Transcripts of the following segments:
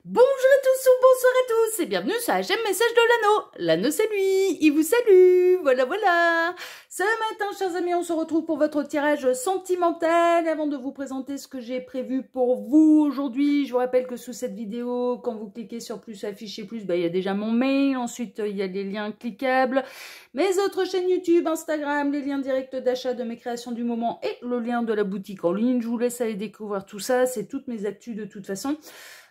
Bonjour à tous ou bonsoir à tous et bienvenue sur la chaîne Message de l'Anneau. L'Anneau c'est lui, il vous salue, voilà. Ce matin, chers amis, on se retrouve pour votre tirage sentimental. Avant de vous présenter ce que j'ai prévu pour vous aujourd'hui, je vous rappelle que sous cette vidéo, quand vous cliquez sur plus, afficher plus, il y a déjà mon mail. Ensuite, il y a les liens cliquables, mes autres chaînes YouTube, Instagram, les liens directs d'achat de mes créations du moment et le lien de la boutique en ligne. Je vous laisse aller découvrir tout ça, c'est toutes mes actus de toute façon.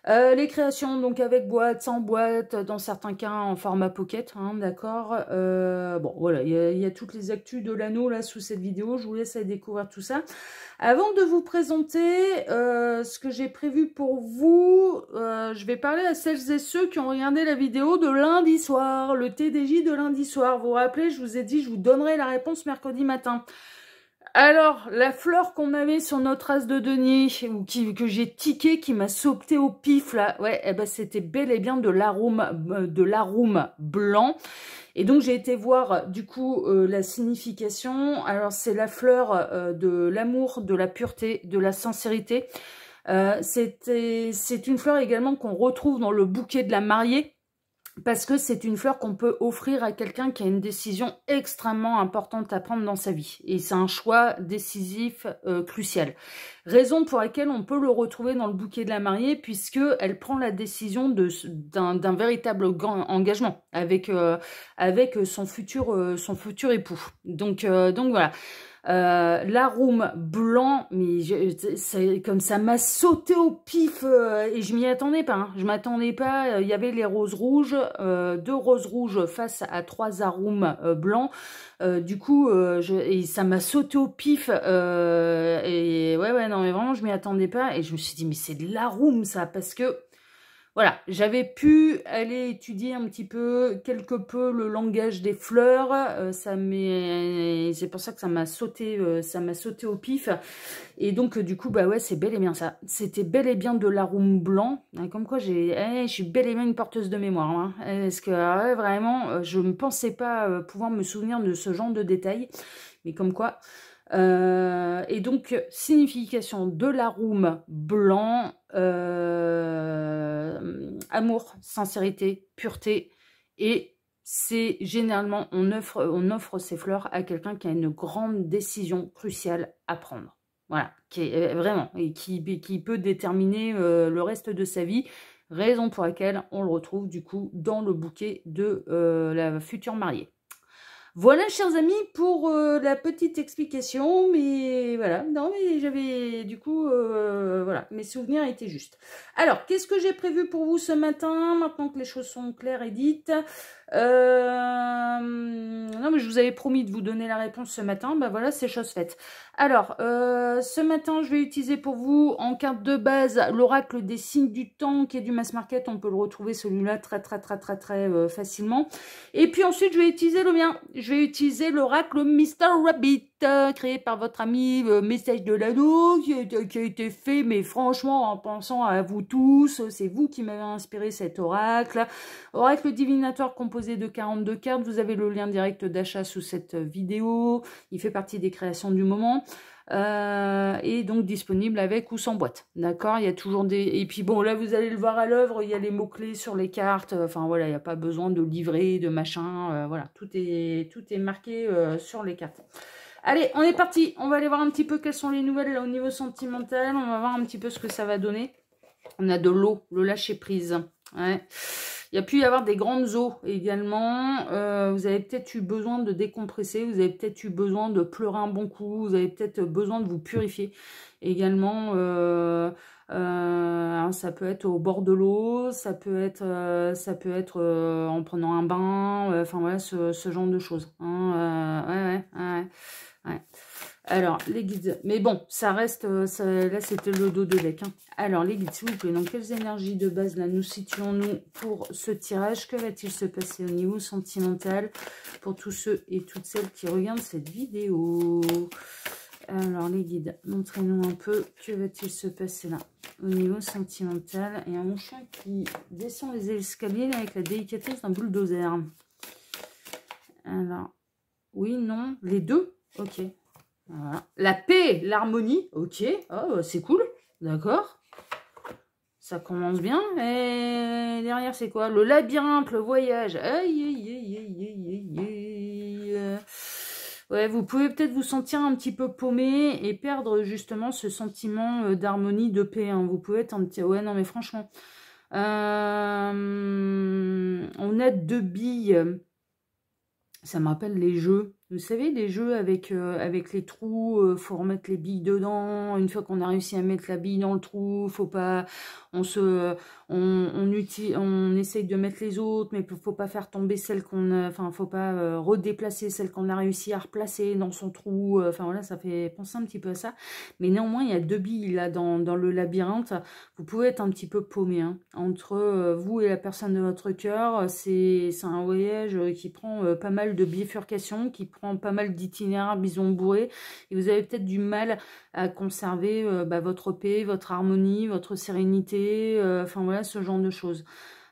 Les créations donc avec boîte, sans boîte, dans certains cas en format pocket, hein, d'accord. Bon voilà, il y a toutes les actus de l'anneau là sous cette vidéo, je vous laisse aller découvrir tout ça. Avant de vous présenter ce que j'ai prévu pour vous, je vais parler à celles et ceux qui ont regardé la vidéo de lundi soir, le TDJ de lundi soir. Vous vous rappelez, je vous ai dit je vous donnerai la réponse mercredi matin. Alors, la fleur qu'on avait sur notre as de denier, ou que j'ai tiqué, qui m'a sauté au pif, là, ouais, c'était bel et bien de l'arum blanc. Et donc, j'ai été voir, du coup, la signification. Alors, c'est la fleur de l'amour, de la pureté, de la sincérité. C'est une fleur également qu'on retrouve dans le bouquet de la mariée. Parce que c'est une fleur qu'on peut offrir à quelqu'un qui a une décision extrêmement importante à prendre dans sa vie. Et c'est un choix décisif, crucial. Raison pour laquelle on peut le retrouver dans le bouquet de la mariée, puisqu'elle prend la décision d'un véritable engagement avec son futur époux. Donc voilà. L'arum blanc, mais comme ça m'a sauté au pif et je m'y attendais pas. Hein. Je m'attendais pas. Il y avait les roses rouges, 2 roses rouges face à 3 arums blancs. Du coup, et ça m'a sauté au pif. Et ouais, non, mais vraiment, je m'y attendais pas. Et je me suis dit, mais c'est de l'arum ça, parce que voilà, j'avais pu aller étudier un petit peu, quelque peu, le langage des fleurs. C'est pour ça que ça m'a sauté au pif. Et donc, du coup, ouais, c'est bel et bien ça. C'était bel et bien de l'arum blanc. Comme quoi, je suis bel et bien une porteuse de mémoire. Hein. Parce que, ouais, vraiment, je ne pensais pas pouvoir me souvenir de ce genre de détails. Mais comme quoi... et donc, signification de l'arum blanc, amour, sincérité, pureté, et c'est généralement, on offre ces fleurs à quelqu'un qui a une grande décision cruciale à prendre. Voilà, qui est vraiment, et qui peut déterminer le reste de sa vie, raison pour laquelle on le retrouve du coup dans le bouquet de la future mariée. Voilà, chers amis, pour la petite explication, mais voilà, non, mais j'avais, du coup, voilà, mes souvenirs étaient justes. Alors, qu'est-ce que j'ai prévu pour vous ce matin, maintenant que les choses sont claires et dites? Non, mais je vous avais promis de vous donner la réponse ce matin, voilà, c'est chose faite. Alors, ce matin, je vais utiliser pour vous, en carte de base, l'oracle des signes du temps, qui est du mass market, on peut le retrouver celui-là très facilement. Et puis ensuite, je vais utiliser le mien. Je vais utiliser l'oracle Mr. Rabbit, créé par votre ami Message de l'Anneau, qui a été fait, mais franchement, en pensant à vous tous, c'est vous qui m'avez inspiré cet oracle. Oracle divinatoire composé de 42 cartes. Vous avez le lien direct d'achat sous cette vidéo. Il fait partie des créations du moment. Et donc disponible avec ou sans boîte, d'accord. Il y a toujours des... Et puis bon, là vous allez le voir à l'œuvre, il y a les mots-clés sur les cartes, enfin voilà, il n'y a pas besoin de livret, de machin, voilà, tout est marqué sur les cartes. Allez, on est parti, on va aller voir un petit peu quelles sont les nouvelles là, au niveau sentimental, on va voir un petit peu ce que ça va donner. On a de l'eau, le lâcher prise, ouais. Il y a pu y avoir des grandes eaux également. Vous avez peut-être eu besoin de décompresser. Vous avez peut-être eu besoin de pleurer un bon coup. Vous avez peut-être besoin de vous purifier également. Ça peut être au bord de l'eau. Ça peut être en prenant un bain. Enfin voilà, ce genre de choses. Hein, ouais. Alors, les guides, mais bon, ça reste, là c'était le dos de deck. Hein. Alors, les guides, s'il vous plaît, dans quelles énergies de base là nous situons-nous pour ce tirage? Que va-t-il se passer au niveau sentimental pour tous ceux et toutes celles qui regardent cette vidéo? Alors, les guides, montrez-nous un peu, que va-t-il se passer là au niveau sentimental? Et un mon chien qui descend les escaliers là, avec la délicatesse d'un bulldozer. Alors, oui, non, les deux? Ok. Voilà. La paix, l'harmonie, ok, oh, c'est cool, d'accord. Ça commence bien. Et derrière, c'est quoi? Le labyrinthe, le voyage. Aïe, aïe, aïe, aïe, aïe, aïe, aïe. Ouais, vous pouvez peut-être vous sentir un petit peu paumé et perdre justement ce sentiment d'harmonie, de paix. Hein. Vous pouvez être un petit... Ouais, non, mais franchement. On a 2 billes. Ça me rappelle les jeux. Vous savez, les jeux avec les trous, faut remettre les billes dedans. Une fois qu'on a réussi à mettre la bille dans le trou, faut pas... On essaye de mettre les autres, mais faut pas faire tomber celle qu'on a... Enfin, faut pas redéplacer celle qu'on a réussi à replacer dans son trou. Enfin, voilà, ça fait penser un petit peu à ça. Mais néanmoins, il y a 2 billes, là, dans le labyrinthe. Vous pouvez être un petit peu paumé, hein, entre vous et la personne de votre cœur. C'est un voyage qui prend pas mal de bifurcations, qui prend pas mal d'itinéraires bison bourrés, et vous avez peut-être du mal à conserver votre paix, votre harmonie, votre sérénité, enfin voilà, ce genre de choses.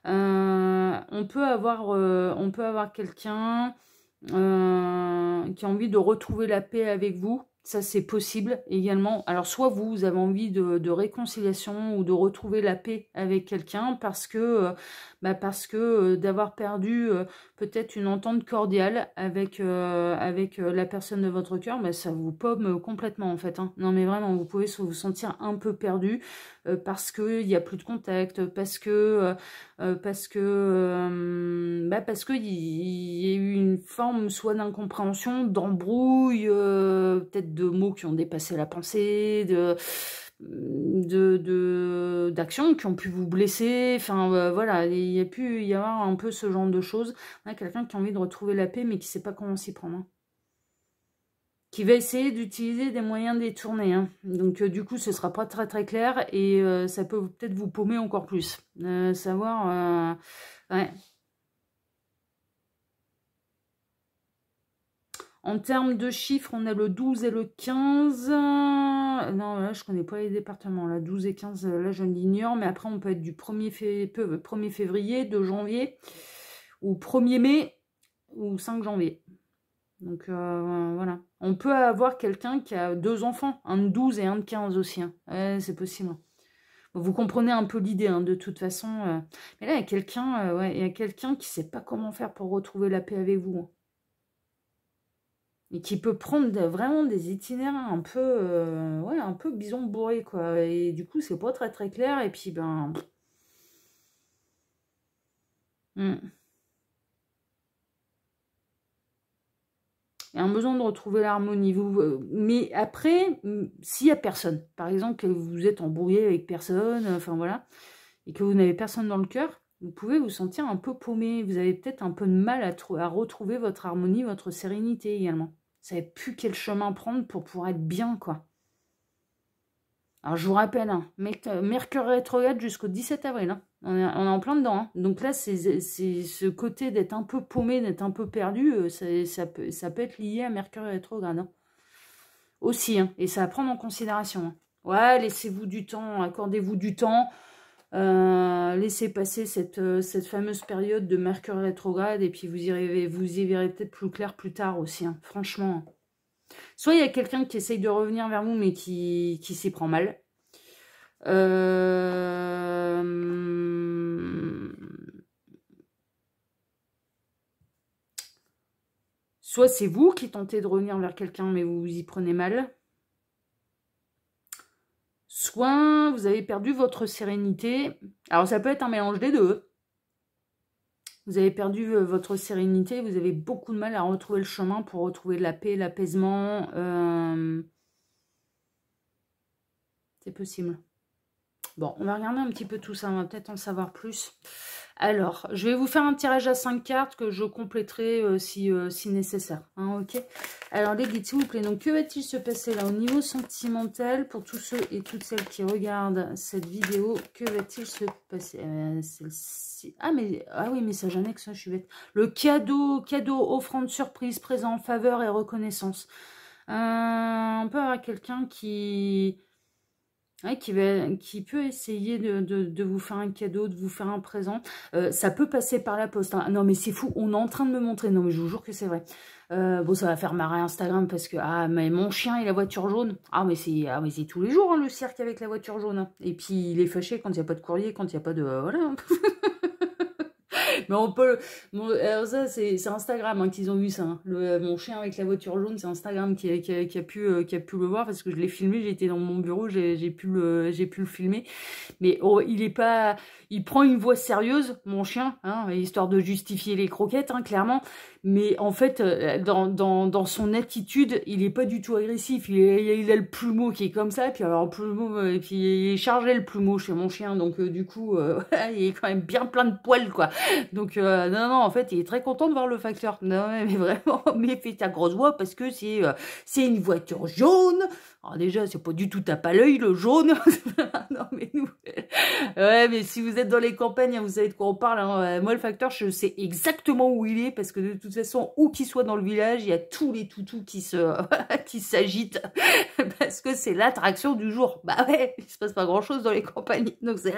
On peut avoir quelqu'un qui a envie de retrouver la paix avec vous. Ça, c'est possible également. Alors, soit vous avez envie de réconciliation ou de retrouver la paix avec quelqu'un parce que, d'avoir perdu peut-être une entente cordiale avec la personne de votre cœur, ça vous paume complètement en fait. Hein. Non, mais vraiment, vous pouvez vous sentir un peu perdu parce qu'il n'y a plus de contact, parce que il y a eu une forme soit d'incompréhension, d'embrouille, peut-être de mots qui ont dépassé la pensée, d'actions qui ont pu vous blesser, enfin voilà, il y a pu y avoir un peu ce genre de choses. On a quelqu'un qui a envie de retrouver la paix mais qui ne sait pas comment s'y prendre. Hein. Qui va essayer d'utiliser des moyens détournés. Hein. Donc du coup, ce ne sera pas très très clair et ça peut peut-être vous paumer encore plus. Savoir... ouais. En termes de chiffres, on a le 12 et le 15. Non, là, je connais pas les départements. Là, 12 et 15, là, je l'ignore. Mais après, on peut être du 1er février, 2 janvier, ou 1er mai, ou 5 janvier. Donc, voilà. On peut avoir quelqu'un qui a 2 enfants, un de 12 et un de 15 aussi. Hein. Ouais, c'est possible. Vous comprenez un peu l'idée, hein, de toute façon. Mais là, il y a quelqu'un qui ne sait pas comment faire pour retrouver la paix avec vous. Hein. Et qui peut prendre vraiment des itinéraires un peu bison bourré, quoi. Et du coup, c'est pas très très clair. Et puis, Il y a un besoin de retrouver l'harmonie. Mais après, s'il n'y a personne, par exemple, que vous êtes embrouillé avec personne, enfin voilà, et que vous n'avez personne dans le cœur, vous pouvez vous sentir un peu paumé. Vous avez peut-être un peu de mal à retrouver votre harmonie, votre sérénité également. Vous ne savez plus quel chemin prendre pour pouvoir être bien, quoi. Alors, je vous rappelle, hein, Mercure rétrograde jusqu'au 17 avril. Hein. On est en plein dedans. Hein. Donc là, c'est ce côté d'être un peu paumé, d'être un peu perdu, ça peut être lié à Mercure rétrograde. Hein. Aussi, hein, et ça à prendre en considération. Hein. Ouais, laissez-vous du temps, accordez-vous du temps. Laissez passer cette fameuse période de Mercure rétrograde et puis vous y verrez peut-être plus clair plus tard aussi. Hein. Franchement... Soit il y a quelqu'un qui essaye de revenir vers vous, mais qui s'y prend mal. Soit c'est vous qui tentez de revenir vers quelqu'un, mais vous vous y prenez mal. Soit vous avez perdu votre sérénité. Alors ça peut être un mélange des deux. Vous avez perdu votre sérénité, vous avez beaucoup de mal à retrouver le chemin pour retrouver la paix, l'apaisement. C'est possible. Bon, on va regarder un petit peu tout ça, on va peut-être en savoir plus. Alors, je vais vous faire un tirage à 5 cartes que je compléterai si nécessaire. Hein, ok. Alors, les guides, s'il vous plaît. Donc, que va-t-il se passer là au niveau sentimental pour tous ceux et toutes celles qui regardent cette vidéo? Que va-t-il se passer ah oui, message annexe, je suis bête. Le cadeau, offrande, surprise, présent, faveur et reconnaissance. On peut avoir quelqu'un qui Ouais, qui peut essayer de vous faire un cadeau, de vous faire un présent. Ça peut passer par la poste. Hein. Non, mais c'est fou, on est en train de me montrer. Non, mais je vous jure que c'est vrai. Bon, ça va faire marrer Instagram parce que, ah, mais mon chien et la voiture jaune. Ah, mais c'est tous les jours, hein, le cirque avec la voiture jaune. Hein. Et puis, il est fâché quand il n'y a pas de courrier, quand il n'y a pas de... voilà. Mais on peut... Bon, alors ça, c'est Instagram hein, qu'ils ont eu ça. Hein. Mon chien avec la voiture jaune, c'est Instagram qui a pu le voir parce que je l'ai filmé, j'étais dans mon bureau, j'ai pu le filmer. Mais oh, il est pas... Il prend une voix sérieuse, mon chien, hein, histoire de justifier les croquettes, hein, clairement. Mais en fait, dans son attitude, il est pas du tout agressif. Il a le plumeau qui est comme ça, puis alors le plumeau, et puis il est chargé le plumeau chez mon chien, donc du coup, il est quand même bien plein de poils, quoi. Donc non, en fait, il est très content de voir le facteur. Non, mais vraiment, mais fais ta grosse voix parce que c'est une voiture jaune. Alors déjà, c'est pas du tout tape à l'œil, le jaune. Non, mais nous... Ouais, mais si vous êtes dans les campagnes, vous savez de quoi on parle. Hein. Moi, le facteur, je sais exactement où il est parce que de toute façon, où qu'il soit dans le village, il y a tous les toutous qui s'agitent parce que c'est l'attraction du jour. Bah ouais, il se passe pas grand-chose dans les campagnes. Donc c'est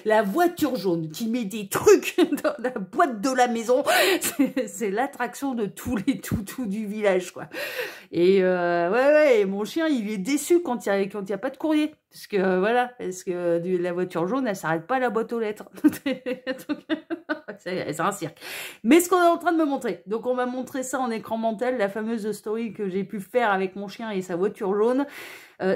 la voiture jaune qui met des trucs dans la boîte de la maison. C'est l'attraction de tous les toutous du village, quoi. Et ouais, mon chien, il est déçu quand il y a pas de courrier. Parce que, voilà, la voiture jaune, elle s'arrête pas à la boîte aux lettres. C'est un cirque. Mais ce qu'on est en train de me montrer, donc on m'a montré ça en écran mental, la fameuse story que j'ai pu faire avec mon chien et sa voiture jaune,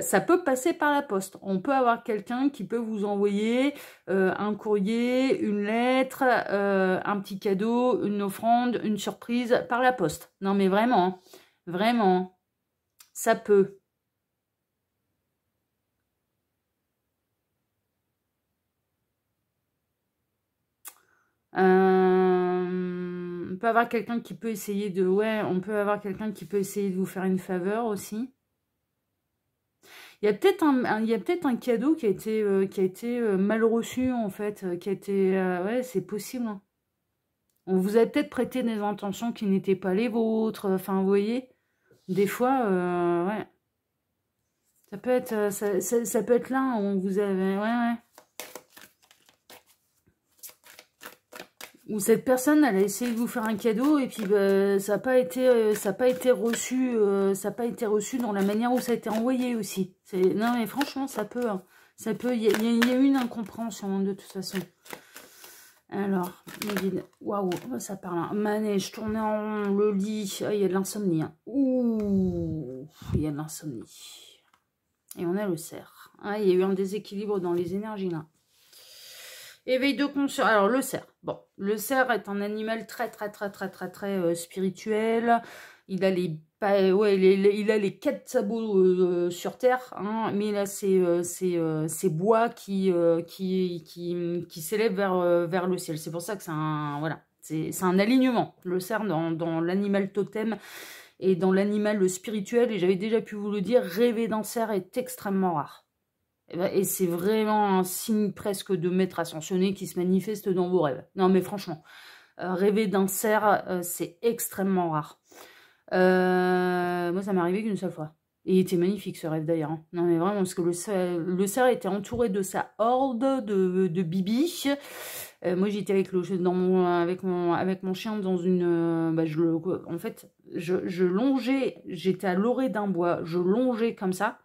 ça peut passer par la poste. On peut avoir quelqu'un qui peut vous envoyer un courrier, une lettre, un petit cadeau, une offrande, une surprise par la poste. Non mais vraiment, hein. Vraiment, ça peut. On peut avoir quelqu'un qui peut essayer de... Ouais, on peut avoir quelqu'un qui peut essayer de vous faire une faveur aussi. Il y a peut-être un cadeau qui a été mal reçu, en fait. Qui a été... ouais, c'est possible. Hein. On vous a peut-être prêté des intentions qui n'étaient pas les vôtres. Enfin, vous voyez, des fois, ouais. Ça peut être, ça peut être là, on vous avait... Ouais. Ou cette personne, elle a essayé de vous faire un cadeau et puis bah, ça n'a pas été reçu, dans la manière où ça a été envoyé aussi. Non mais franchement, ça peut, hein. Ça peut. Il y a eu une incompréhension hein, de toute façon. Alors, waouh, ça parle. Hein. Manège, tourner en rond, le lit. Ah, il y a de l'insomnie. Hein. Ouh, il y a de l'insomnie. Et on a le cerf. Ah, il y a eu un déséquilibre dans les énergies là. Éveil de conscience. Alors, le cerf. Bon, le cerf est un animal très spirituel. Il a les il a les 4 sabots sur terre, hein, mais là c'est bois qui s'élève vers le ciel. C'est pour ça que c'est un voilà, c'est un alignement. Le cerf dans l'animal totem et dans l'animal spirituel. Et j'avais déjà pu vous le dire, rêver d'un cerf est extrêmement rare. Et c'est vraiment un signe presque de maître ascensionné qui se manifeste dans vos rêves. Non mais franchement, rêver d'un cerf, c'est extrêmement rare. Moi ça m'est arrivé qu'une seule fois. Et il était magnifique ce rêve d'ailleurs. Hein. Non mais vraiment, parce que le cerf était entouré de sa horde de bibi. Moi j'étais avec mon chien dans une... en fait, je longeais, j'étais à l'orée d'un bois, je longeais comme ça.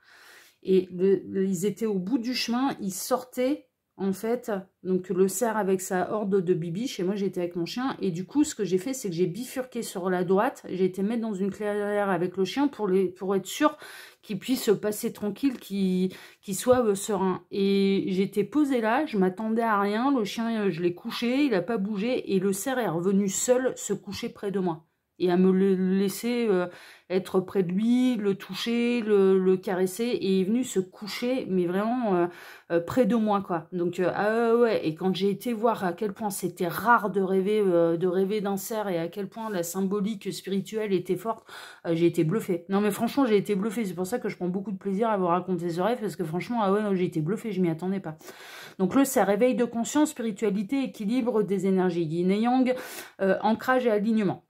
Et ils étaient au bout du chemin, ils sortaient, en fait, donc le cerf avec sa horde de bibiches, et moi j'étais avec mon chien, et du coup, ce que j'ai fait, c'est que j'ai bifurqué sur la droite, j'ai été mettre dans une clairière avec le chien pour être sûr qu'il puisse passer tranquille, qu'il soit serein. Et j'étais posée là, je m'attendais à rien, le chien, je l'ai couché, il n'a pas bougé, et le cerf est revenu seul se coucher près de moi. Et à me le laisser être près de lui, le toucher, le caresser, et il est venu se coucher, mais vraiment près de moi, quoi. Donc, ouais, et quand j'ai été voir à quel point c'était rare de rêver d'un cerf, et à quel point la symbolique spirituelle était forte, j'ai été bluffée. Non, mais franchement, j'ai été bluffée, c'est pour ça que je prends beaucoup de plaisir à vous raconter ce rêve, parce que franchement, ah ouais, j'ai été bluffée, je m'y attendais pas. Donc le cerf, réveil de conscience, spiritualité, équilibre des énergies yin et yang, ancrage et alignement.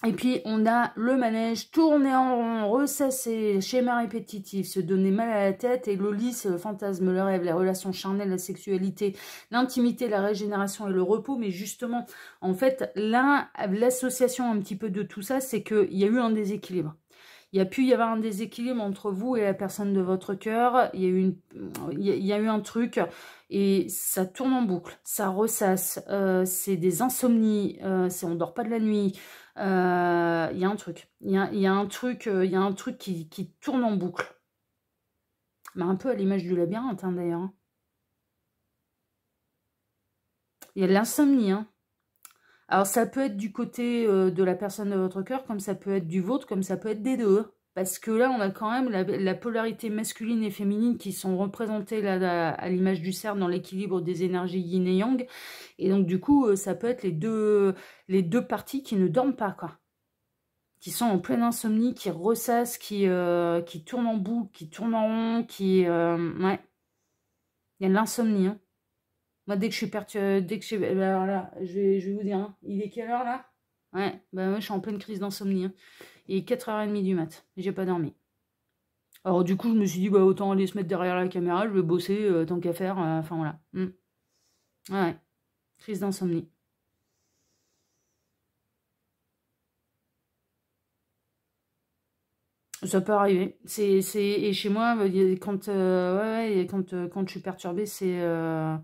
Et puis, on a le manège, tourner en rond, ressasser, schéma répétitif, se donner mal à la tête, et le lit, c'est le fantasme, le rêve, les relations charnelles, la sexualité, l'intimité, la régénération et le repos. Mais justement, en fait, l'association un petit peu de tout ça, c'est qu'il y a eu un déséquilibre. Il y a pu y avoir un déséquilibre entre vous et la personne de votre cœur. Il y a eu un truc et ça tourne en boucle, ça ressasse. C'est des insomnies, on dort pas de la nuit. Il y a un truc. Il y a un truc qui tourne en boucle. Mais un peu à l'image du labyrinthe, hein, d'ailleurs. Hein. Il y a de l'insomnie, hein. Alors, ça peut être du côté de la personne de votre cœur, comme ça peut être du vôtre, comme ça peut être des deux. Parce que là, on a quand même la polarité masculine et féminine qui sont représentées là, à l'image du cerf dans l'équilibre des énergies yin et yang. Et donc, du coup, ça peut être les deux parties qui ne dorment pas, quoi. Qui sont en pleine insomnie, qui ressassent, qui tournent en boucle, qui tournent en rond, ouais. Il y a de l'insomnie, hein. Moi, dès que je suis perturbée, alors là, je vais vous dire, hein, il est quelle heure là? Ouais, bah moi je suis en pleine crise d'insomnie. Hein. Il est 4h30 du mat, j'ai pas dormi. Alors du coup, je me suis dit, bah autant aller se mettre derrière la caméra, je vais bosser tant qu'à faire, enfin voilà. Ouais, crise d'insomnie. Ça peut arriver. Et chez moi, quand je suis perturbée, ça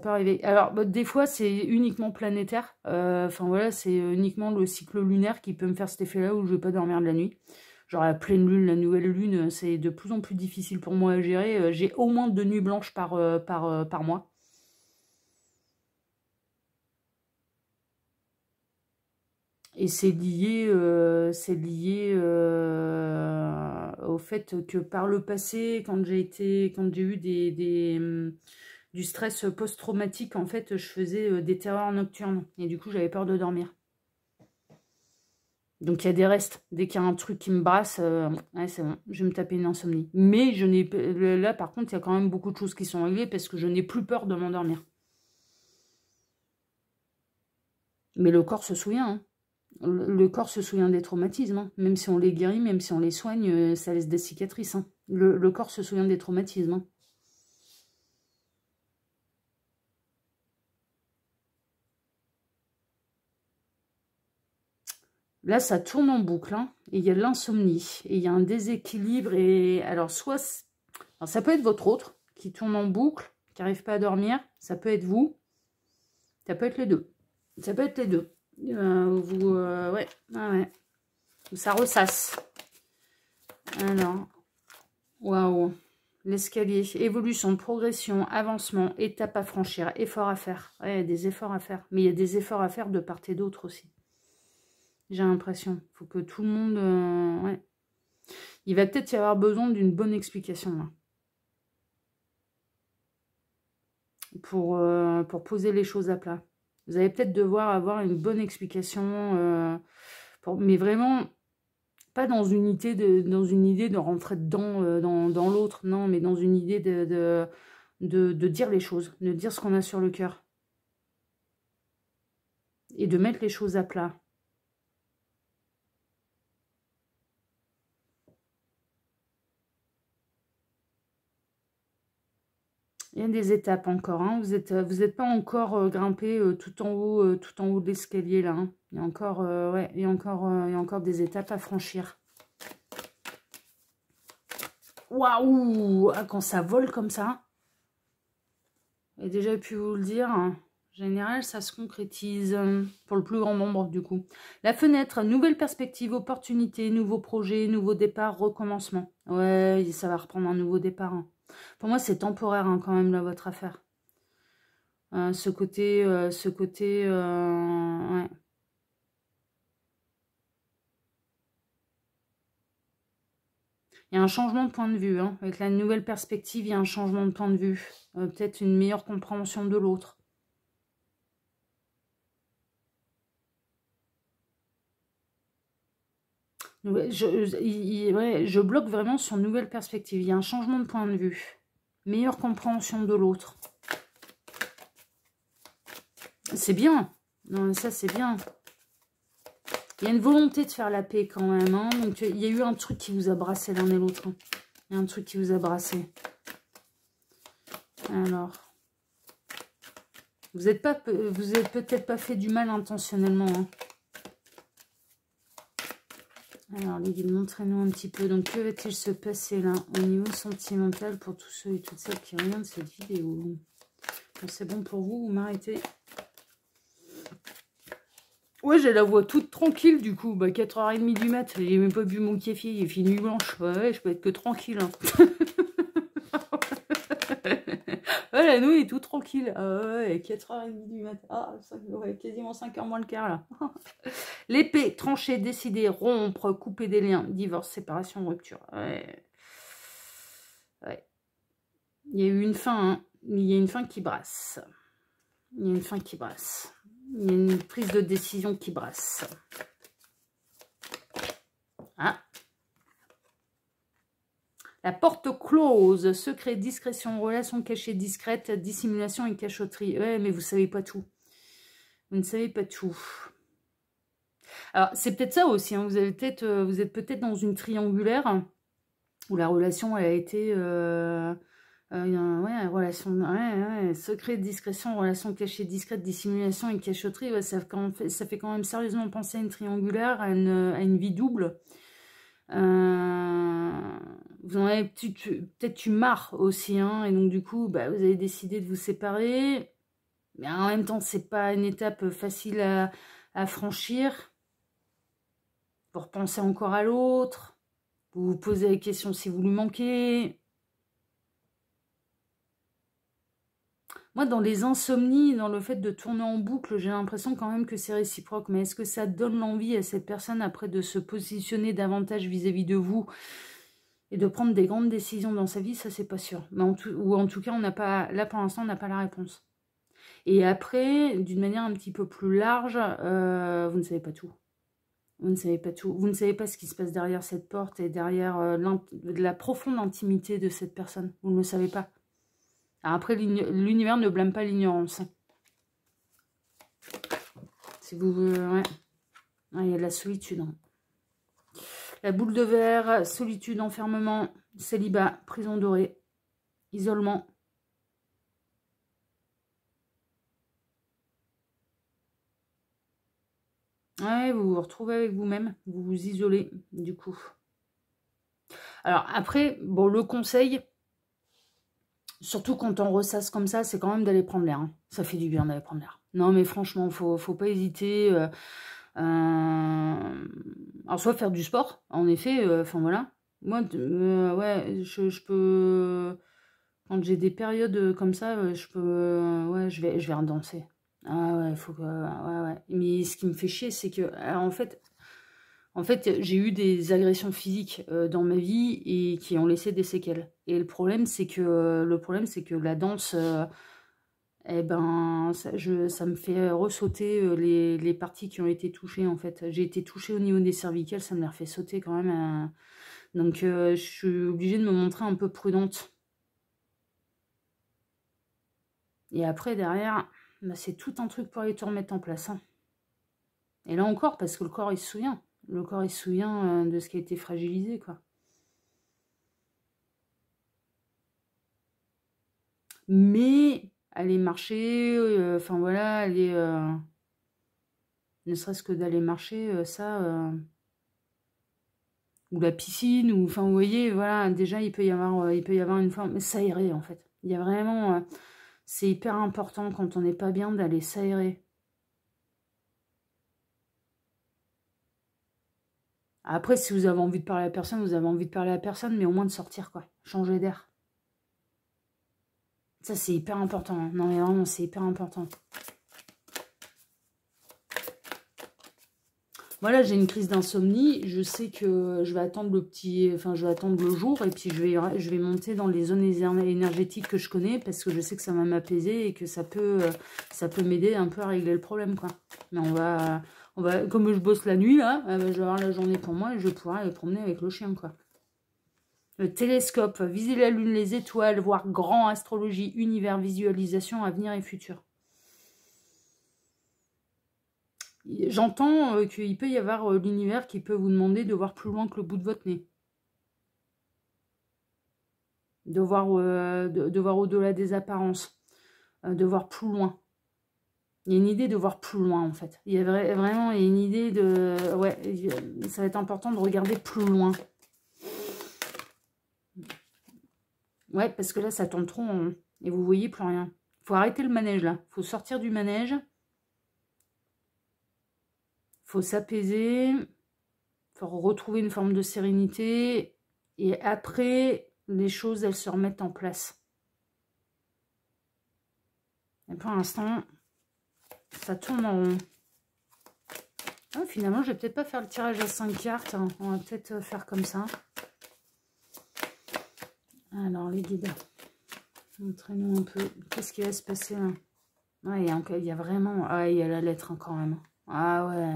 peut arriver. Alors, des fois, c'est uniquement planétaire. Enfin, voilà, c'est uniquement le cycle lunaire qui peut me faire cet effet-là où je vais pas dormir de la nuit. Genre la pleine lune, la nouvelle lune, c'est de plus en plus difficile pour moi à gérer. J'ai au moins 2 nuits blanches par mois. Et c'est lié au fait que par le passé, quand j'ai eu du stress post-traumatique, en fait, je faisais des terreurs nocturnes. Et du coup, j'avais peur de dormir. Donc, il y a des restes. Dès qu'il y a un truc qui me brasse, ouais, c'est bon, je vais me taper une insomnie. Mais là, par contre, il y a quand même beaucoup de choses qui sont réglées parce que je n'ai plus peur de m'endormir. Mais le corps se souvient, hein. Le corps se souvient des traumatismes, hein. Même si on les guérit, même si on les soigne, ça laisse des cicatrices. Hein. Le corps se souvient des traumatismes. Hein. Là, ça tourne en boucle, hein, et il y a de l'insomnie, et il y a un déséquilibre, et alors alors, ça peut être votre autre, qui tourne en boucle, qui n'arrive pas à dormir, ça peut être vous, ça peut être les deux. Ça peut être les deux. Ouais, ouais. Ça ressasse. Alors, waouh. L'escalier, évolution, progression, avancement, étape à franchir, effort à faire. Ouais, il y a des efforts à faire. Mais il y a des efforts à faire de part et d'autre aussi. J'ai l'impression. Il faut que tout le monde... ouais. Il va peut-être y avoir besoin d'une bonne explication là. Pour poser les choses à plat. Vous allez peut-être devoir avoir une bonne explication. Mais vraiment... Pas dans une idée de rentrer dedans, dans l'autre, non, mais dans une idée de dire les choses, de dire ce qu'on a sur le cœur. Et de mettre les choses à plat. Il y a des étapes encore, hein. Vous êtes pas encore grimpé tout en haut de l'escalier là. Hein. Il y a encore, ouais, il y a encore des étapes à franchir. Waouh! Ah, quand ça vole comme ça, j'ai déjà pu vous le dire, en général, ça se concrétise pour le plus grand nombre du coup. La fenêtre, nouvelle perspective, opportunité, nouveau projet, nouveau départ, recommencement. Ouais, ça va reprendre un nouveau départ. Hein. Pour moi, c'est temporaire hein, quand même là, votre affaire. Ce côté, ouais. Il y a un changement de point de vue. Hein. Avec la nouvelle perspective, il y a un changement de point de vue. Peut-être une meilleure compréhension de l'autre. Ouais, je bloque vraiment sur nouvelle perspective. Il y a un changement de point de vue. Meilleure compréhension de l'autre. C'est bien. Non, ça, c'est bien. Il y a une volonté de faire la paix quand même. Hein. Donc, il y a eu un truc qui vous a brassé l'un et l'autre. Hein. Il y a un truc qui vous a brassé. Alors. Vous êtes peut-être pas fait du mal intentionnellement. Hein. Alors, les guides, montrez-nous un petit peu. Donc, que va-t-il se passer là, au niveau sentimental, pour tous ceux et toutes celles qui regardent cette vidéo? Bon, c'est bon pour vous, vous m'arrêtez? Ouais, j'ai la voix toute tranquille, du coup. Bah, 4h30 du mat. J'ai même pas bu mon café, il est fait nuit blanche. Ouais, je peux être que tranquille. Hein. Ouais, la nuit est tout tranquille. Ouais, 4h30 du mat. Ah, ouais, quasiment 5h moins le quart, là. L'épée, trancher, décider, rompre, couper des liens, divorce, séparation, rupture. Ouais. Ouais. Il y a eu une fin, hein. Il y a une fin qui brasse. Il y a une fin qui brasse. Il y a une prise de décision qui brasse. Ah. La porte close, secret, discrétion, relation cachée, discrète, dissimulation et cachotterie. Ouais, mais vous savez pas tout. Vous ne savez pas tout. Alors, c'est peut-être ça aussi. Hein. Vous êtes peut-être dans une triangulaire où la relation elle a été... ouais, relation... Ouais, secret, discrétion, relation cachée, discrète, dissimulation et cachotterie. Ouais, ça fait quand même sérieusement penser à une triangulaire, à une vie double. Vous en avez peut-être eu marre aussi, hein, et donc du coup, bah, vous avez décidé de vous séparer, mais en même temps, c'est pas une étape facile à franchir. Vous repensez encore à l'autre, vous vous posez la question si vous lui manquez. Moi, dans les insomnies, dans le fait de tourner en boucle, j'ai l'impression quand même que c'est réciproque, mais est-ce que ça donne l'envie à cette personne après de se positionner davantage vis-à-vis de vous et de prendre des grandes décisions dans sa vie? Ça, c'est pas sûr. Mais ou en tout cas, on n'a pas, là pour l'instant, on n'a pas la réponse. Et après, d'une manière un petit peu plus large, vous ne savez pas tout. Vous ne savez pas tout. Vous ne savez pas ce qui se passe derrière cette porte et derrière la profonde intimité de cette personne. Vous ne le savez pas. Alors après, l'univers ne blâme pas l'ignorance. Si vous... ouais. Il y a de la solitude. Hein. La boule de verre, solitude, enfermement, célibat, prison dorée, isolement. Ouais, vous vous retrouvez avec vous-même, vous vous isolez, du coup. Alors après, bon, le conseil, surtout quand on ressasse comme ça, c'est quand même d'aller prendre l'air. Hein. Ça fait du bien d'aller prendre l'air. Non, mais franchement, faut pas hésiter. Alors, soit faire du sport, en effet, enfin voilà. Moi, ouais, je peux... Quand j'ai des périodes comme ça, je peux... ouais, je vais redanser. Ah ouais, faut que... ouais, ouais. Mais ce qui me fait chier, c'est que... Alors, en fait, j'ai eu des agressions physiques dans ma vie et qui ont laissé des séquelles. Et le problème, c'est que la danse... eh ben, ça me fait ressauter les parties qui ont été touchées, en fait. J'ai été touchée au niveau des cervicales, ça me les refait sauter quand même. Donc, je suis obligée de me montrer un peu prudente. Et après, derrière, bah, c'est tout un truc pour aller tout remettre en place. Hein. Et là encore, parce que le corps, il se souvient. Le corps, il se souvient de ce qui a été fragilisé, quoi. Mais... aller marcher, enfin voilà, aller, ne serait-ce que d'aller marcher, ça, ou la piscine, ou enfin vous voyez, voilà, déjà il peut y avoir une forme, s'aérer en fait. Il y a vraiment, c'est hyper important quand on n'est pas bien d'aller s'aérer. Après, si vous avez envie de parler à la personne, vous avez envie de parler à la personne, mais au moins de sortir, quoi, changer d'air. Ça, c'est hyper important. Hein. Non, mais vraiment, c'est hyper important. Voilà, j'ai une crise d'insomnie. Je sais que je vais attendre je vais attendre le jour et puis je vais monter dans les zones énergétiques que je connais parce que je sais que ça va m'apaiser et que ça peut m'aider un peu à régler le problème, quoi. Mais on va, comme je bosse la nuit, là, je vais avoir la journée pour moi et je vais pouvoir aller promener avec le chien, quoi. Le télescope, viser la lune, les étoiles, voir grand, astrologie, univers, visualisation, avenir et futur. J'entends qu'il peut y avoir l'univers qui peut vous demander de voir plus loin que le bout de votre nez. De voir au-delà des apparences. De voir plus loin. Il y a une idée de voir plus loin, en fait. Il y a vraiment une idée de... Ouais, ça va être important de regarder plus loin. Ouais, parce que là, ça tourne trop en rond. Et vous voyez plus rien. Il faut arrêter le manège, là. Il faut sortir du manège. Il faut s'apaiser. Il faut retrouver une forme de sérénité. Et après, les choses, elles se remettent en place. Et pour l'instant, ça tourne en rond. Ah, finalement, je vais peut-être pas faire le tirage à 5 cartes. Hein. On va peut-être faire comme ça. Alors, les guides. Montrez-nous un peu. Qu'est-ce qui va se passer là? Ouais, il y a vraiment... Ah, il y a la lettre hein, quand même. Ah ouais.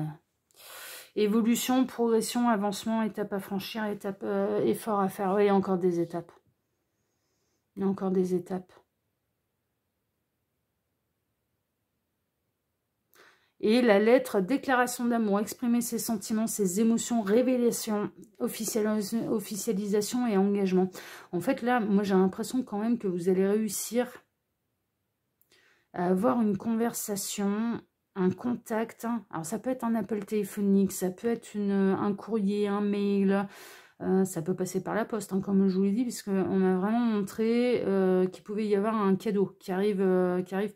Évolution, progression, avancement, étape à franchir, étape, effort à faire. Oui, il y a encore des étapes. Il y a encore des étapes. Et la lettre, déclaration d'amour, exprimer ses sentiments, ses émotions, révélation, officialisation et engagement. En fait, là, moi, j'ai l'impression quand même que vous allez réussir à avoir une conversation, un contact. Alors, ça peut être un appel téléphonique, ça peut être un courrier, un mail, ça peut passer par la poste, hein, comme je vous l'ai dit, puisqu'on m'a vraiment montré qu'il pouvait y avoir un cadeau qui arrive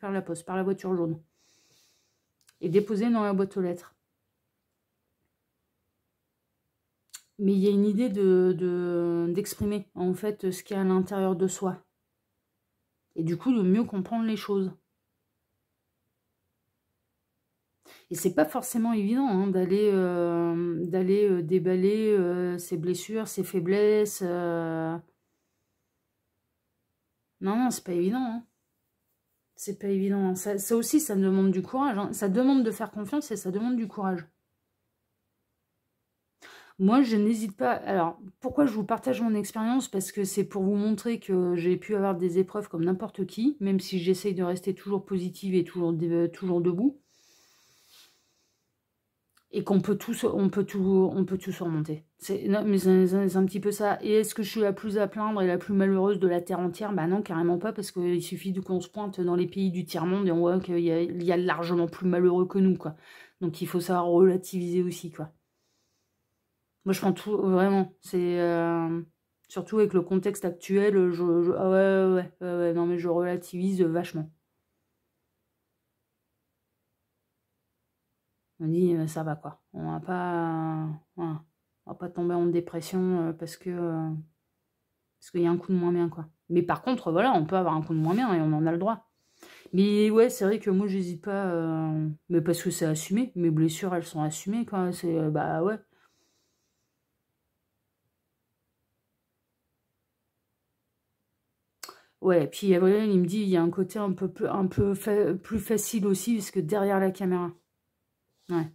par la poste, par la voiture jaune. Et déposé dans la boîte aux lettres. Mais il y a une idée d'exprimer, en fait, ce qu'il y a à l'intérieur de soi. Et du coup, de mieux comprendre les choses. Et c'est pas forcément évident hein, d'aller déballer ses blessures, ses faiblesses. Non, non, c'est pas évident. Hein. C'est pas évident. Ça aussi, ça demande du courage. Hein. Ça demande de faire confiance et ça demande du courage. Moi, je n'hésite pas... Alors, pourquoi je vous partage mon expérience? Parce que c'est pour vous montrer que j'ai pu avoir des épreuves comme n'importe qui, même si j'essaye de rester toujours positive et toujours debout. Et qu'on peut tout surmonter. Mais c'est un petit peu ça. Et est-ce que je suis la plus à plaindre et la plus malheureuse de la Terre entière? Bah non, carrément pas, parce qu'il suffit qu'on se pointe dans les pays du tiers-monde et on voit qu'il y a largement plus malheureux que nous, quoi. Donc il faut savoir relativiser aussi, quoi. Moi, je prends tout, vraiment. C'est surtout avec le contexte actuel, ah ouais, non, mais je relativise vachement. On dit, ça va, quoi. On va pas tomber en dépression parce qu'il y a un coup de moins bien, quoi. Mais par contre, voilà, on peut avoir un coup de moins bien et on en a le droit. Mais ouais, c'est vrai que moi, j'hésite pas, mais parce que c'est assumé. Mes blessures, elles sont assumées, quoi. C'est, bah ouais. Ouais, puis il me dit, il y a un côté un peu plus facile aussi, parce que derrière la caméra. Ouais.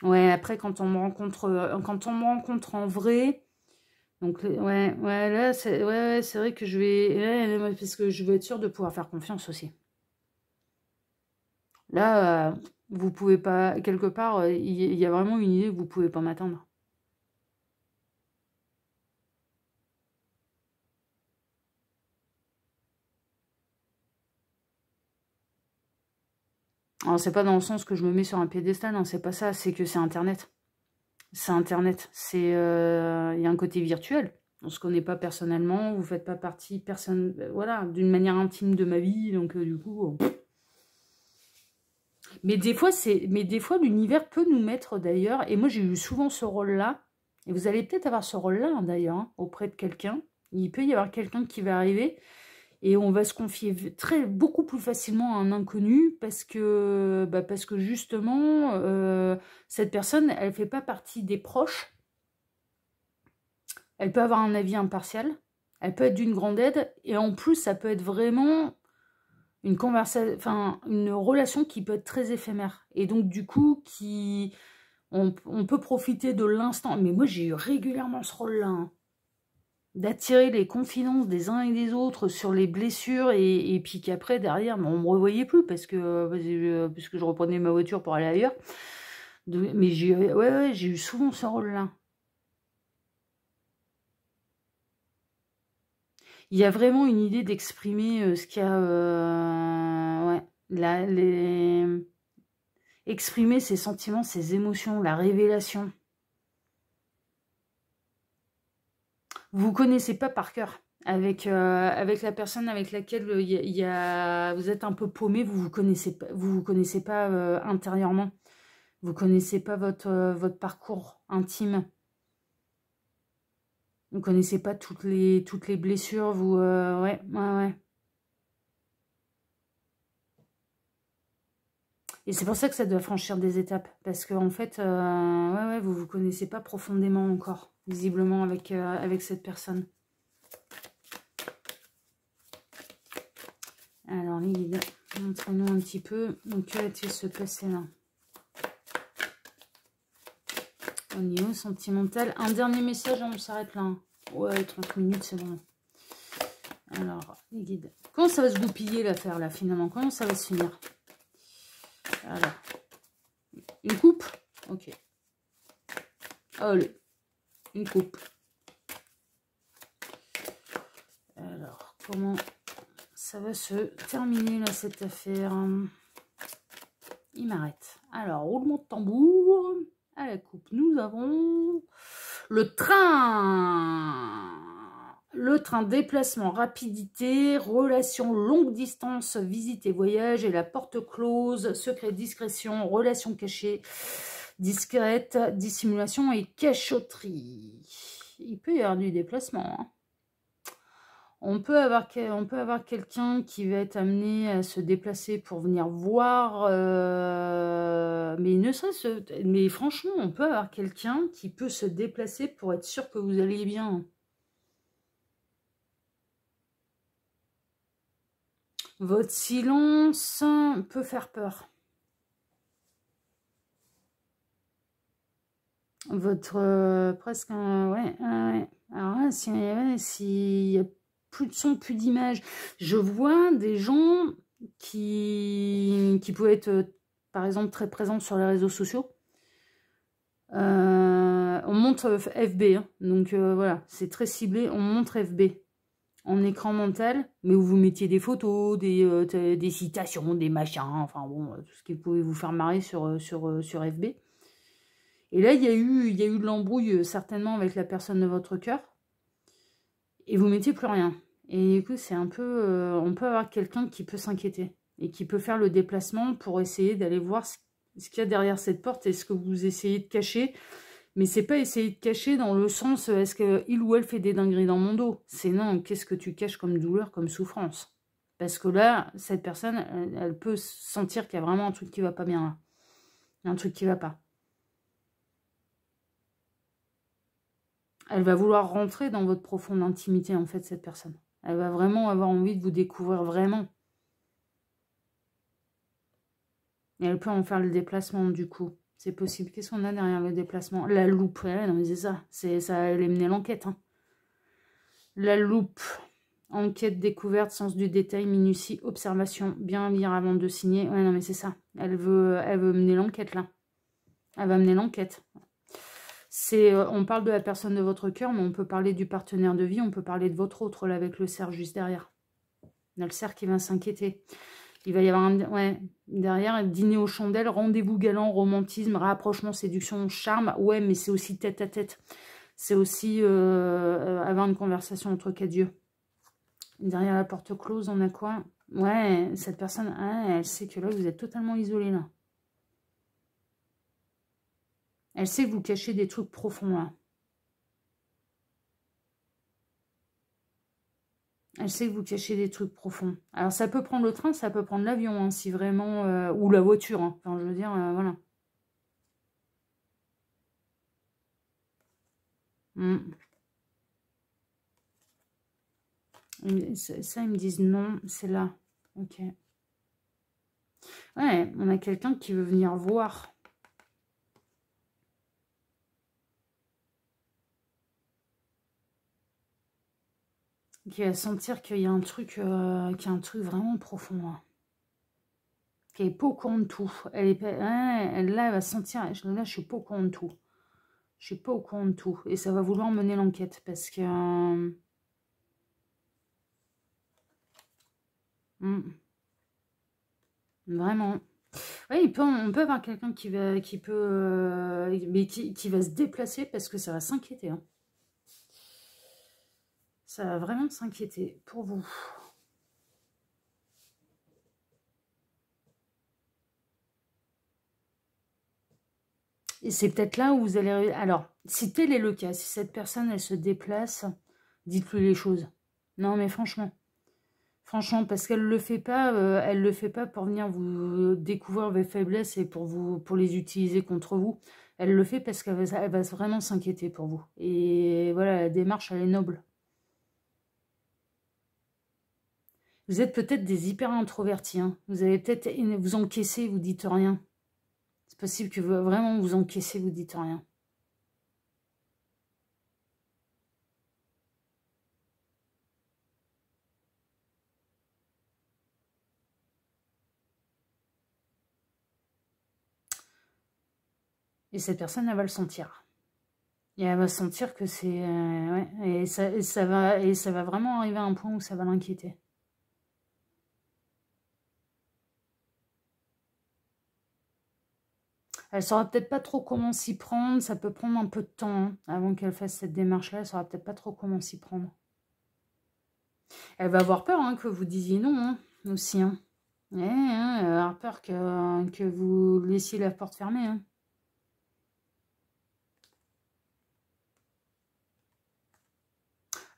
Ouais, après, quand on me rencontre en vrai, donc, ouais, là, c'est vrai que je vais, ouais, parce que je veux être sûre de pouvoir faire confiance aussi. Là, vous pouvez pas, quelque part, il y a vraiment une idée que vous pouvez pas m'attendre. Alors, c'est pas dans le sens que je me mets sur un piédestal, non, c'est pas ça, c'est que c'est Internet. C'est Internet, il y a un côté virtuel. On se connaît pas personnellement, vous faites pas partie, voilà, d'une manière intime de ma vie, donc du coup... Mais des fois, l'univers peut nous mettre d'ailleurs, et moi j'ai eu souvent ce rôle-là, et vous allez peut-être avoir ce rôle-là hein, d'ailleurs, hein, auprès de quelqu'un. Il peut y avoir quelqu'un qui va arriver, et on va se confier beaucoup plus facilement à un inconnu, parce que justement, cette personne, elle fait pas partie des proches. Elle peut avoir un avis impartial, elle peut être d'une grande aide, et en plus, ça peut être vraiment une relation qui peut être très éphémère. Et donc, du coup, on peut profiter de l'instant. Mais moi, j'ai eu régulièrement ce rôle-là. Hein. d'attirer les confidences des uns et des autres sur les blessures et puis qu'après derrière on me revoyait plus parce que je reprenais ma voiture pour aller ailleurs. Mais j'ai eu souvent ce rôle-là. Il y a vraiment une idée d'exprimer ce qu'il y a, ouais, exprimer ses sentiments, ses émotions, la révélation. Vous connaissez pas par cœur. Avec la personne avec laquelle vous êtes un peu paumé, vous vous connaissez pas intérieurement. Vous connaissez pas votre parcours intime. Vous connaissez pas toutes les blessures. Ouais. Et c'est pour ça que ça doit franchir des étapes. Parce qu'en fait, vous vous connaissez pas profondément encore, visiblement, avec cette personne. Alors, les guides, montrez-nous un petit peu. Donc, que va-t-il se passer là? Au niveau sentimental. Un dernier message, on s'arrête là. Ouais, 30 minutes, c'est bon. Alors, les guides. Comment ça va se goupiller l'affaire là, finalement? Comment ça va se finir? Alors, une coupe? Ok. Allez, une coupe. Alors, comment ça va se terminer là, cette affaire? Il m'arrête. Alors, roulement de tambour. À la coupe, nous avons le train. Le train, déplacement, rapidité, relation longue distance, visite et voyage, et la porte close, secret, discrétion, relation cachée, discrète, dissimulation et cachotterie. Il peut y avoir du déplacement. Hein. On peut avoir quelqu'un qui va être amené à se déplacer pour venir voir, mais franchement, on peut avoir quelqu'un qui peut se déplacer pour être sûr que vous allez bien. Votre silence peut faire peur. Votre presque ouais. Alors là, s'il y a plus de son, plus d'image, je vois des gens qui pouvaient être, par exemple, très présents sur les réseaux sociaux. On montre FB, hein, donc voilà, c'est très ciblé. On montre FB en écran mental, mais où vous mettiez des photos, des citations, des machins, enfin bon, tout ce qui pouvait vous faire marrer sur FB. Et là, il y a eu de l'embrouille certainement avec la personne de votre cœur, et vous mettiez plus rien. Et du coup, c'est un peu, on peut avoir quelqu'un qui peut s'inquiéter et qui peut faire le déplacement pour essayer d'aller voir ce qu'il y a derrière cette porte et ce que vous essayez de cacher. Mais c'est pas essayer de cacher dans le sens, est-ce qu'il ou elle fait des dingueries dans mon dos? C'est non, qu'est-ce que tu caches comme douleur, comme souffrance? Parce que là, cette personne, elle peut sentir qu'il y a vraiment un truc qui va pas bien là. Un truc qui va pas. Elle va vouloir rentrer dans votre profonde intimité, en fait, cette personne. Elle va vraiment avoir envie de vous découvrir vraiment. Et elle peut en faire le déplacement, du coup. C'est possible. Qu'est-ce qu'on a derrière le déplacement? La loupe. Ouais, non, mais c'est ça. Ça allait mener l'enquête. Hein. La loupe. Enquête, découverte, sens du détail, minutie, observation. Bien lire avant de signer. Ouais, non, mais c'est ça. Elle veut mener l'enquête, là. Elle va mener l'enquête. On parle de la personne de votre cœur, mais on peut parler du partenaire de vie. On peut parler de votre autre, là, avec le cerf juste derrière. On a le cerf qui va s'inquiéter. Il va y avoir derrière, dîner aux chandelles, rendez-vous galant, romantisme, rapprochement, séduction, charme. Ouais, mais c'est aussi tête à tête. C'est aussi avoir une conversation entre quatre yeux. Derrière la porte close, on a quoi? Ouais, cette personne, elle sait que là, vous êtes totalement isolé, là. Elle sait que vous cachez des trucs profonds, là. Elle sait que vous cachez des trucs profonds. Alors, ça peut prendre le train, ça peut prendre l'avion, hein, si vraiment... ou la voiture, hein. Enfin, je veux dire, voilà. Ça, ils me disent non, c'est là. Ok. Ouais, on a quelqu'un qui veut venir voir. Qui va sentir qu'il y a un truc, vraiment profond. Là. Qui est pas au courant de tout. Là, elle va sentir, là, je suis pas au courant de tout. Je suis pas au courant de tout. Et ça va vouloir mener l'enquête. Parce que... Vraiment. Oui, on peut avoir quelqu'un qui va se déplacer parce que ça va s'inquiéter. Hein. Ça va vraiment s'inquiéter pour vous. Et c'est peut-être là où vous allez... Alors, si tel est le cas, si cette personne, elle se déplace, dites-lui les choses. Non, mais franchement. Franchement, parce qu'elle le fait pas, pour venir vous découvrir vos faiblesses et pour les utiliser contre vous. Elle le fait parce qu'elle va vraiment s'inquiéter pour vous. Et voilà, la démarche, elle est noble. Vous êtes peut-être des hyper introvertis. Hein. Vous allez peut-être vous encaisser, vous dites rien. C'est possible que vraiment vous encaissez, vous dites rien. Et cette personne, elle va le sentir. Et elle va sentir que c'est... ouais, et ça va vraiment arriver à un point où ça va l'inquiéter. Elle ne saura peut-être pas trop comment s'y prendre. Ça peut prendre un peu de temps hein, avant qu'elle fasse cette démarche-là. Elle ne saura peut-être pas trop comment s'y prendre. Elle va avoir peur hein, que vous disiez non hein, aussi. Hein. Ouais, hein, elle va avoir peur que vous laissiez la porte fermée. Hein.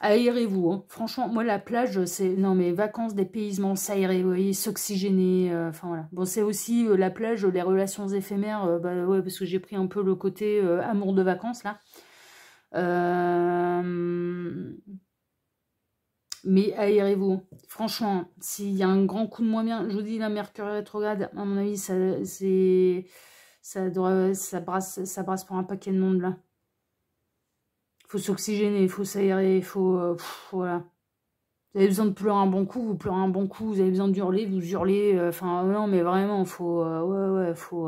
Aérez-vous, hein. Franchement, moi la plage, c'est... Non mais vacances, dépaysement, s'aérer, vous voyez, s'oxygéner, enfin voilà. Bon, c'est aussi la plage, les relations éphémères, bah ouais, parce que j'ai pris un peu le côté amour de vacances, là. Mais aérez-vous. Franchement, s'il y a un grand coup de moins bien, je vous dis, la Mercure rétrograde, à mon avis, ça brasse pour un paquet de monde, là. Il faut s'oxygéner, il faut s'aérer, il faut... voilà. Vous avez besoin de pleurer un bon coup, vous pleurez un bon coup. Vous avez besoin d'hurler, vous hurlez. Enfin, non, mais vraiment, il faut... ouais, faut...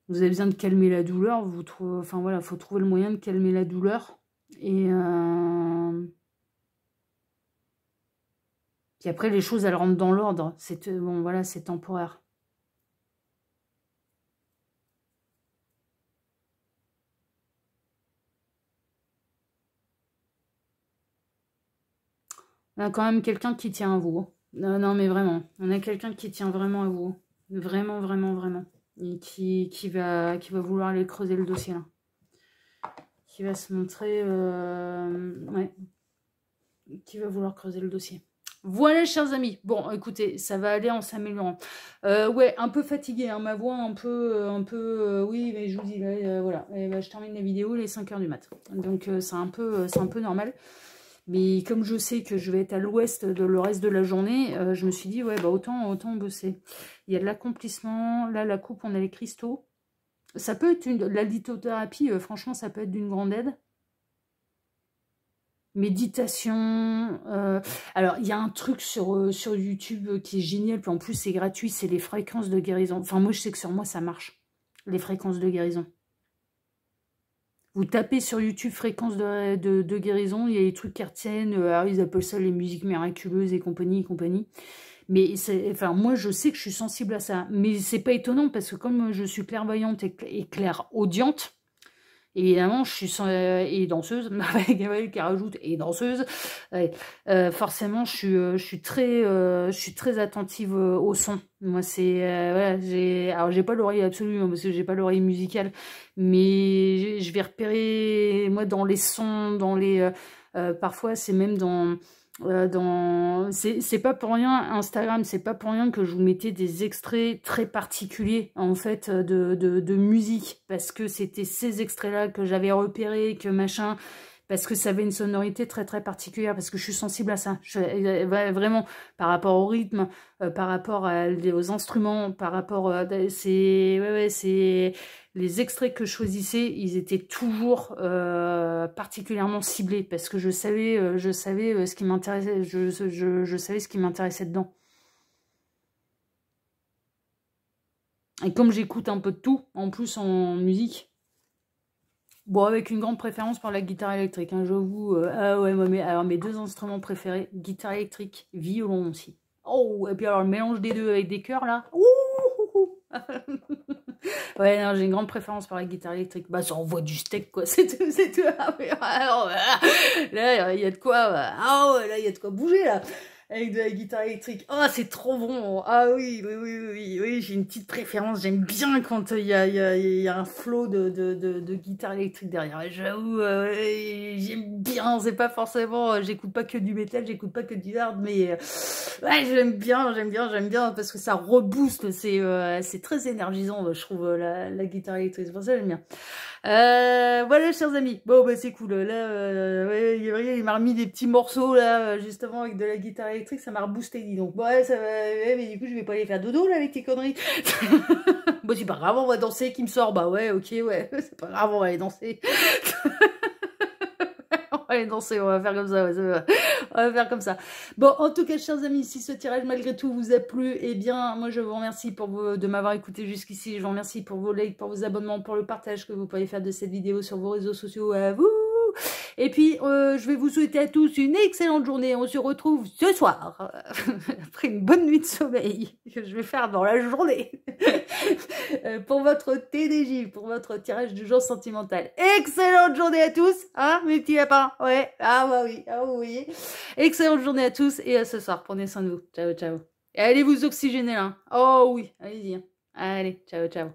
vous avez besoin de calmer la douleur. Enfin, voilà, il faut trouver le moyen de calmer la douleur. Et... puis après, les choses, elles rentrent dans l'ordre. Bon, voilà, c'est temporaire. On a quand même quelqu'un qui tient à vous. Non, non, mais vraiment. On a quelqu'un qui tient vraiment à vous. Vraiment, vraiment, vraiment. Et qui va vouloir aller creuser le dossier, là. Qui va se montrer... ouais. Qui va vouloir creuser le dossier. Voilà, chers amis. Bon, écoutez, ça va aller en s'améliorant. Ouais, un peu fatiguée, hein, ma voix un peu oui, mais je vous dis, là, voilà. Et, bah, je termine la vidéo, les 5 h du mat. Donc, c'est un peu normal. Mais comme je sais que je vais être à l'ouest le reste de la journée, je me suis dit, ouais, bah autant bosser. Il y a de l'accomplissement. Là, la coupe, on a les cristaux. Ça peut être la lithothérapie, franchement, ça peut être d'une grande aide. Méditation. Alors, il y a un truc sur YouTube qui est génial, puis en plus, c'est gratuit, c'est les fréquences de guérison. Enfin, moi, je sais que sur moi, ça marche, les fréquences de guérison. Vous tapez sur YouTube fréquences de guérison, il y a des trucs qui retiennent, alors ils appellent ça les musiques miraculeuses et compagnie, Mais enfin, moi, je sais que je suis sensible à ça. Mais c'est pas étonnant parce que comme je suis clairvoyante et clairaudiente, évidemment, je suis et danseuse, avec qui rajoute et danseuse. Ouais, forcément, je suis très attentive au son. Moi, c'est voilà, alors j'ai pas l'oreille absolue hein, parce que j'ai pas l'oreille musicale, mais je vais repérer moi dans les sons, dans les parfois c'est même c'est pas pour rien Instagram, c'est pas pour rien que je vous mettais des extraits très particuliers en fait de musique parce que c'était ces extraits là que j'avais repérés, que machin, parce que ça avait une sonorité très très particulière, parce que je suis sensible à ça. Vraiment, par rapport au rythme, par rapport aux instruments, par rapport c'est les extraits que je choisissais, ils étaient toujours particulièrement ciblés, parce que je savais ce qui m'intéressait, je savais ce qui m'intéressait dedans. Et comme j'écoute un peu de tout, en plus en musique, bon, avec une grande préférence pour la guitare électrique, hein, j'avoue. Ah ouais, alors mes 2 instruments préférés, guitare électrique, violon aussi. Oh, et puis alors le mélange des deux avec des chœurs là. Ouh. Ouais, non, j'ai une grande préférence pour la guitare électrique. Bah, ça envoie du steak, quoi. C'est tout, c'est tout. Ah, mais alors, là, il y a de quoi. Ah ouais, là, il y a de quoi bouger là. Avec de la guitare électrique. Oh, c'est trop bon. Ah oui, oui, j'ai une petite préférence. J'aime bien quand il y a un flow de guitare électrique derrière. J'avoue, j'aime bien. C'est pas forcément... j'écoute pas que du métal, j'écoute pas que du hard, mais... ouais, j'aime bien, parce que ça rebooste. C'est très énergisant, je trouve, la guitare électrique. C'est pour ça que j'aime bien. Voilà, chers amis. Bon, bah, c'est cool. Là, ouais, il m'a remis des petits morceaux, là, justement, avec de la guitare électrique. Ça m'a reboosté, dis donc. Ouais, ça va, ouais, mais du coup, je vais pas aller faire dodo, là, avec tes conneries. Bon, c'est pas grave, on va danser, qui me sort. Bah, ouais, ok, ouais. C'est pas grave, on va aller danser. On va aller danser, on va faire comme ça, ouais, on va faire comme ça. Bon, en tout cas, chers amis, si ce tirage, malgré tout, vous a plu, eh bien, moi, je vous remercie de m'avoir écouté jusqu'ici. Je vous remercie pour vos likes, pour vos abonnements, pour le partage que vous pouvez faire de cette vidéo sur vos réseaux sociaux. À vous! Et puis, je vais vous souhaiter à tous une excellente journée. On se retrouve ce soir, après une bonne nuit de sommeil, que je vais faire dans la journée, pour votre TDJ, pour votre tirage du jour sentimental. Excellente journée à tous, hein, mes petits lapins. Ouais, ah bah oui, ah oui. Excellente journée à tous et à ce soir. Prenez soin de vous. Ciao, ciao. Et allez vous oxygéner là. Oh oui, allez-y. Allez, ciao, ciao.